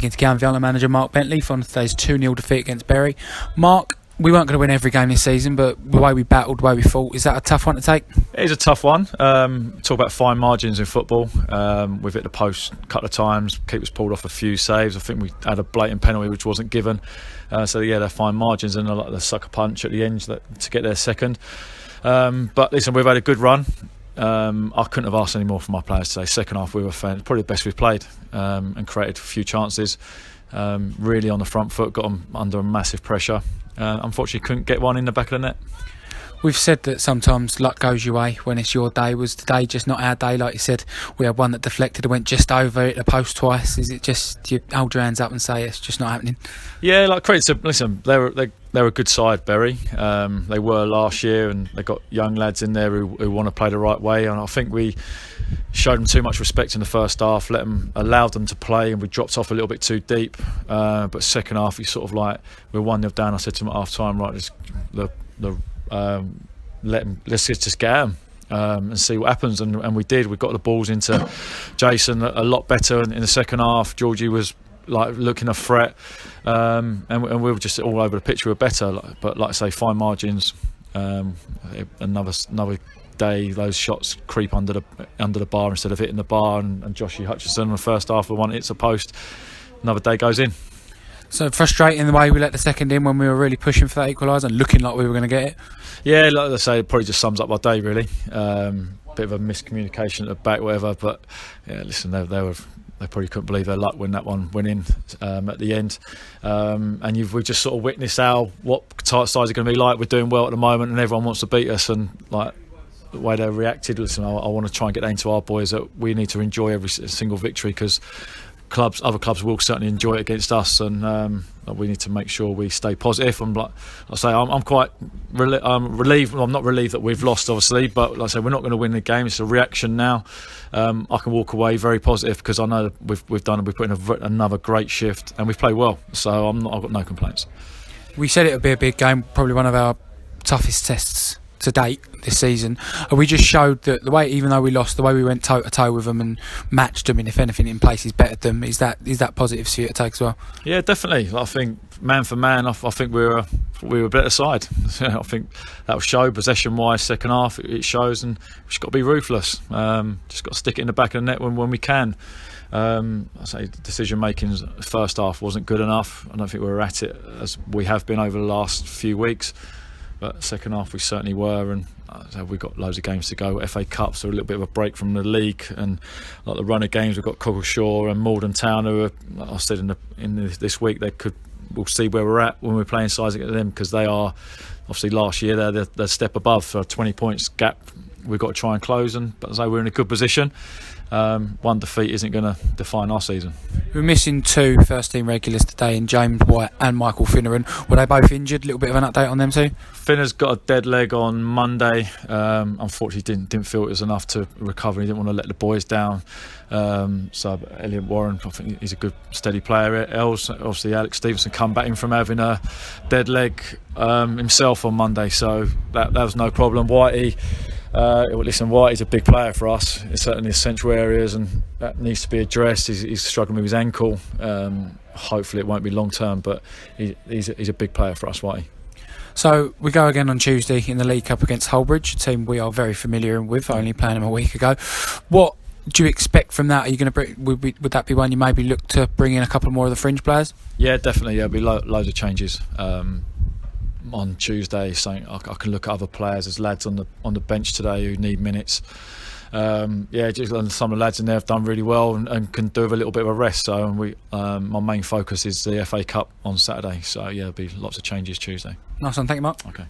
speaking to Canvey Island manager Mark Bentley from today's 2-0 defeat against Bury. Mark, we weren't going to win every game this season, but the way we battled, the way we fought, is that a tough one to take? It is a tough one. Talk about fine margins in football. We've hit the post a couple of times, keepers pulled off a few saves. I think we had a blatant penalty which wasn't given. So yeah, they're fine margins, and the sucker punch at the end to get their second. But listen, we've had a good run. I couldn't have asked any more from our players today. Second half we were probably the best we've played, and created a few chances. Really on the front foot, got them under massive pressure. Unfortunately couldn't get one in the back of the net. We've said that sometimes luck goes your way when it's your day. Was today just not our day? Like you said, we had one that deflected and went just over it, the post twice. Is it just you hold your hands up and say it's just not happening? Yeah, like credit to, listen, they're a good side, Bury. They were last year, and they got young lads in there who want to play the right way. And I think we showed them too much respect in the first half, allowed them to play, and we dropped off a little bit too deep. But second half, we sort of like, we're 1-0 down. I said to them at half time, right, let's just get at them and see what happens, and we did. We got the balls into Jason a lot better in the second half. Georgie was like looking a threat, and we were just all over the pitch. We were better, but like I say, fine margins. Another day, those shots creep under the bar instead of hitting the bar, and Joshy Hutchinson in the first half, the one hits a post. Another day goes in. So frustrating the way we let the second in when we were really pushing for that equaliser and looking like we were going to get it. Yeah, like I say, it probably just sums up our day really. Bit of a miscommunication at the back, whatever. But yeah, listen, they probably couldn't believe their luck when that one went in at the end. And we've just sort of witnessed what sides are going to be like. We're doing well at the moment, and everyone wants to beat us. And like the way they reacted, listen, I want to try and get that into our boys that we need to enjoy every single victory, because other clubs will certainly enjoy it against us, and we need to make sure we stay positive. And like I say, I'm quite relieved. Well, I'm not relieved that we've lost, obviously, but like I say, we're not going to win the game. It's a reaction now. I can walk away very positive because I know that we've put in another great shift, and we've played well. So I've got no complaints. We said it would be a big game, probably one of our toughest tests to date this season. We just showed that the way, even though we lost, the way we went toe to toe with them and matched them, and if anything in places bettered them, is that positive for you to take as well? Yeah, definitely. I think man for man, I think we were a better side. I think that will show possession wise. Second half it shows, and we've just got to be ruthless. Just got to stick it in the back of the net when we can. I say decision making first half wasn't good enough. I don't think we were at it as we have been over the last few weeks. But second half we certainly were, and we've got loads of games to go. FA Cup, so a little bit of a break from the league, and like the run of games, we've got Cockleshall and Malden Town, who are, like I said in this week, we'll see where we're at when we're playing sides against them, because they are obviously last year they're the step above, for a 20 points gap we've got to try and close, but as I say, we're in a good position. One defeat isn't going to define our season. We're missing 2 first-team regulars today, in James White and Michael Finneran. Were they both injured? A little bit of an update on them too? Finner's got a dead leg on Monday. Unfortunately, didn't feel it was enough to recover. He didn't want to let the boys down. So Elliot Warren, I think he's a good, steady player. Obviously, Alex Stevenson come back in from having a dead leg himself on Monday, so that was no problem. Whitey's a big player for us. It's certainly essential areas, and that needs to be addressed. He's struggling with his ankle. Hopefully it won't be long term, but he's a big player for us, Whitey. So we go again on Tuesday in the League Cup against Hullbridge, a team we are very familiar with, only playing them a week ago. What do you expect from that? Are you going to would that be one you maybe look to bring in a couple more of the fringe players? Yeah, definitely. There'll be loads of changes. On Tuesday, saying I can look at other players. There's lads on the bench today who need minutes. Just some of the lads in there have done really well and can do with a little bit of a rest. So my main focus is the FA Cup on Saturday. So yeah, there'll be lots of changes Tuesday. Nice one, thank you, Mark. Okay.